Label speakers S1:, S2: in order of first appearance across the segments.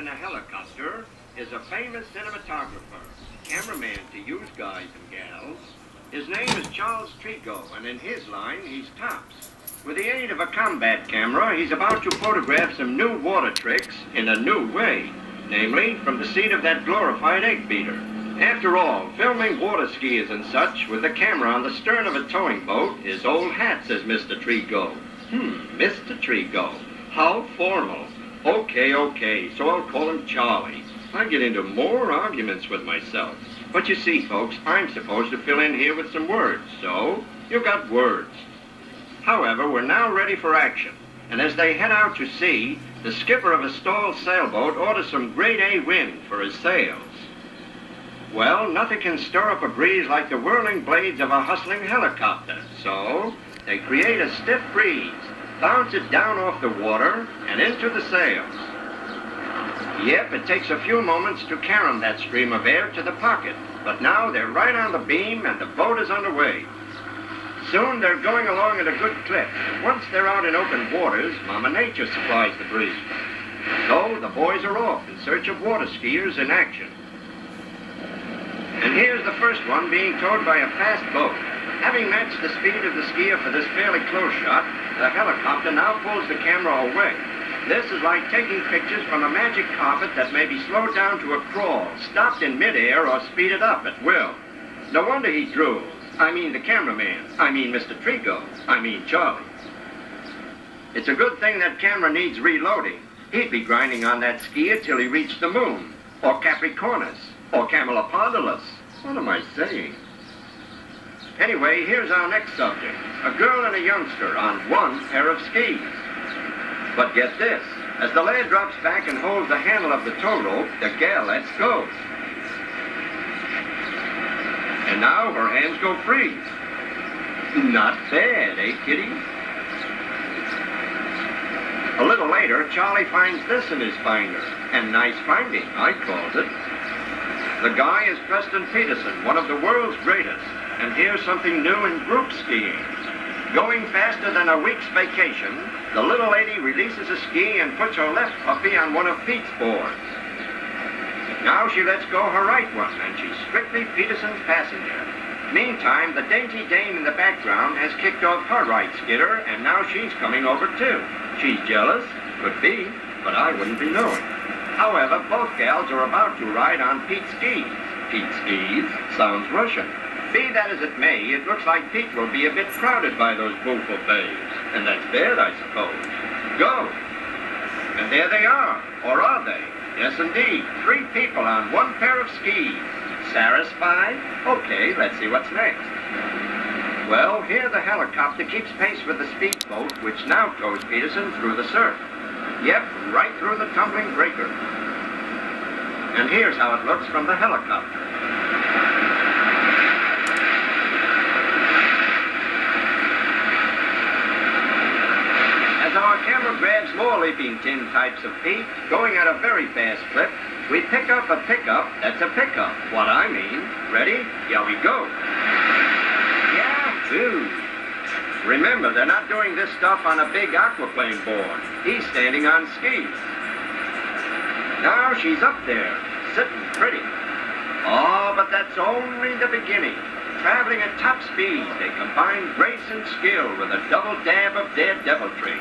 S1: in a helicopter is a famous cinematographer, cameraman to you guys and gals. His name is Charles Trigo, and in his line, he's tops. With the aid of a combat camera, he's about to photograph some new water tricks in a new way, namely from the seat of that glorified egg beater. After all, filming water skiers and such with the camera on the stern of a towing boat is old hat, says Mr. Trigo. Mr. Trigo. How formal. Okay, so I'll call him Charlie. I get into more arguments with myself. But you see, folks, I'm supposed to fill in here with some words, so you got words. However, we're now ready for action. And as they head out to sea, the skipper of a stalled sailboat orders some grade A wind for his sails. Well, nothing can stir up a breeze like the whirling blades of a hustling helicopter, so they create a stiff breeze, bounce it down off the water and into the sails. Yep, it takes a few moments to carom that stream of air to the pocket, but now they're right on the beam and the boat is underway. Soon they're going along at a good clip. Once they're out in open waters, Mama Nature supplies the breeze. So the boys are off in search of water skiers in action. And here's the first one being towed by a fast boat. Having matched the speed of the skier for this fairly close shot, the helicopter now pulls the camera away. This is like taking pictures from a magic carpet that may be slowed down to a crawl, stopped in midair, or speeded up at will. No wonder he drools. I mean the cameraman. I mean Mr. Trigo. I mean Charlie. It's a good thing that camera needs reloading. He'd be grinding on that skier till he reached the moon, or Capricornus, or Camelopardulus. What am I saying? Anyway, here's our next subject. A girl and a youngster on one pair of skis. But get this, as the lad drops back and holds the handle of the tow rope, the gal lets go. And now her hands go free. Not bad, eh, kitty? A little later, Charlie finds this in his finder. And nice finding, I called it. The guy is Preston Peterson, one of the world's greatest. And here's something new in group skiing. Going faster than a week's vacation, the little lady releases a ski and puts her left puppy on one of Pete's boards. Now she lets go her right one, and she's strictly Peterson's passenger. Meantime, the dainty dame in the background has kicked off her right skidder, and now she's coming over too. She's jealous, could be, but I wouldn't be knowing. However, both gals are about to ride on Pete's skis. Pete's skis sounds Russian. Be that as it may, it looks like Pete will be a bit crowded by those beautiful babes. And that's bad, I suppose. Go! And there they are, or are they? Yes, indeed, 3 people on one pair of skis. Satisfied? Okay, let's see what's next. Well, here the helicopter keeps pace with the speedboat, which now tows Peterson through the surf. Yep, right through the tumbling breaker. And here's how it looks from the helicopter. As our camera grabs more leaping tin types of Pete, going at a very fast clip, we pick up a pickup that's a pickup. What I mean. Ready? Here we go. Yahoo! Remember, they're not doing this stuff on a big aquaplane board. He's standing on skis. Now she's up there, sitting pretty. Oh, but that's only the beginning. Traveling at top speed, they combine grace and skill with a double dab of daredeviltry.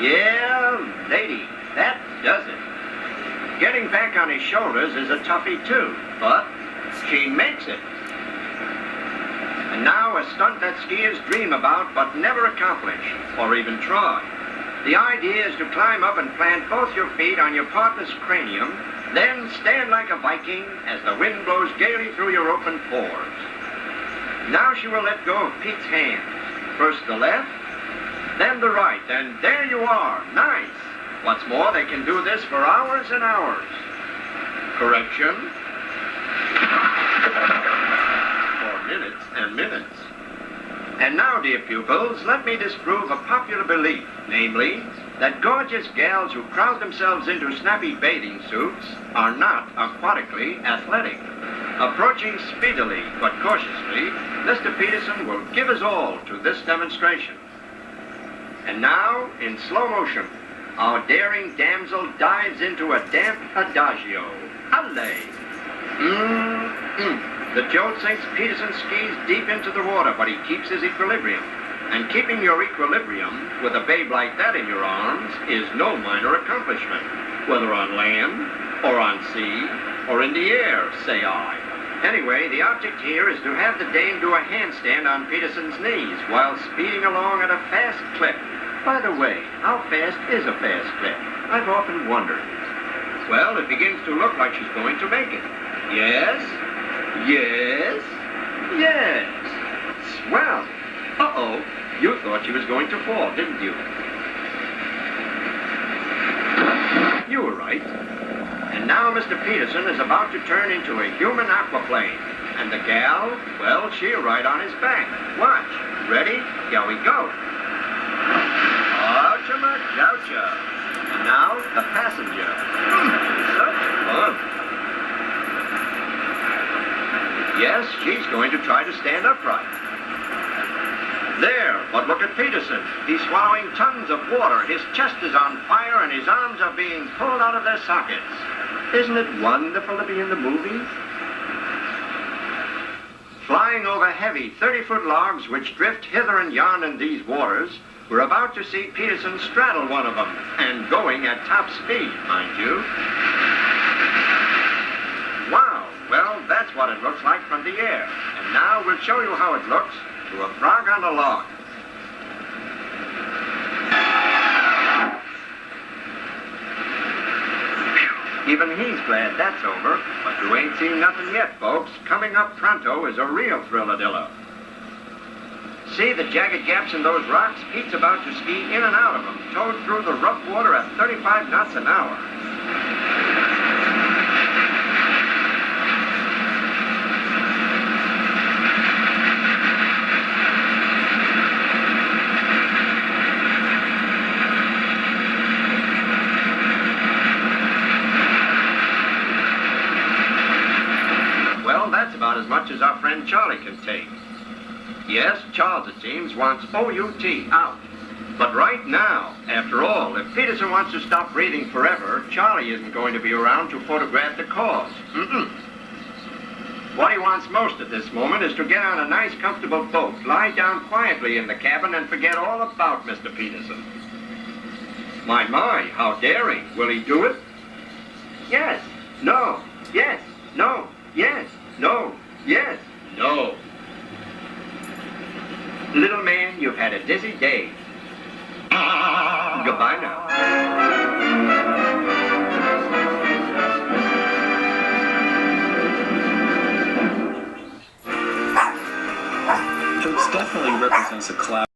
S1: Yeah, lady, that does it. Getting back on his shoulders is a toughie too, but she makes it. And now a stunt that skiers dream about but never accomplish, or even try. The idea is to climb up and plant both your feet on your partner's cranium, then stand like a Viking as the wind blows gaily through your open pores. Now she will let go of Pete's hand. First the left, then the right, and there you are. Nice. What's more, they can do this for hours and hours. Correction. For minutes and minutes. And now, dear pupils, let me disprove a popular belief, namely, that gorgeous gals who crowd themselves into snappy bathing suits are not aquatically athletic. Approaching speedily but cautiously, Mr. Peterson will give us all to this demonstration. And now, in slow motion, our daring damsel dives into a damp adagio. Alley! The jolt sinks Peterson's skis deep into the water, but he keeps his equilibrium. And keeping your equilibrium with a babe like that in your arms is no minor accomplishment, whether on land, or on sea, or in the air, say I. Anyway, the object here is to have the dame do a handstand on Peterson's knees while speeding along at a fast clip. By the way, how fast is a fast clip? I've often wondered. Well, it begins to look like she's going to make it. Yes, yes, yes. Swell. Uh-oh, you thought she was going to fall, didn't you? You were right. And now Mr. Peterson is about to turn into a human aquaplane. And the gal, well, she'll ride on his back. Watch. Ready? Here we go. Oucha-ma-goucha. And now, the passenger. Such fun. Yes, she's going to try to stand upright. There, but look at Peterson. He's swallowing tons of water. His chest is on fire and his arms are being pulled out of their sockets. Isn't it wonderful to be in the movies? Flying over heavy 30-foot logs which drift hither and yon in these waters, we're about to see Peterson straddle one of them, and going at top speed, mind you. Wow, well, that's what it looks like from the air. And now we'll show you how it looks to a frog on a log. Even he's glad that's over, but you ain't seen nothing yet, folks. Coming up pronto is a real thrilladillo. See the jagged gaps in those rocks? Pete's about to ski in and out of them, towed through the rough water at 35 knots an hour. That's about as much as our friend Charlie can take. Yes, Charles, it seems, wants O-U-T, out. But right now, after all, if Peterson wants to stop breathing forever, Charlie isn't going to be around to photograph the cause. What he wants most at this moment is to get on a nice, comfortable boat, lie down quietly in the cabin, and forget all about Mr. Peterson. My, how daring. Will he do it? Yes, no, yes, no, yes. No, yes, no. Little man, you've had a dizzy day. Goodbye now.
S2: It definitely represents a cloud.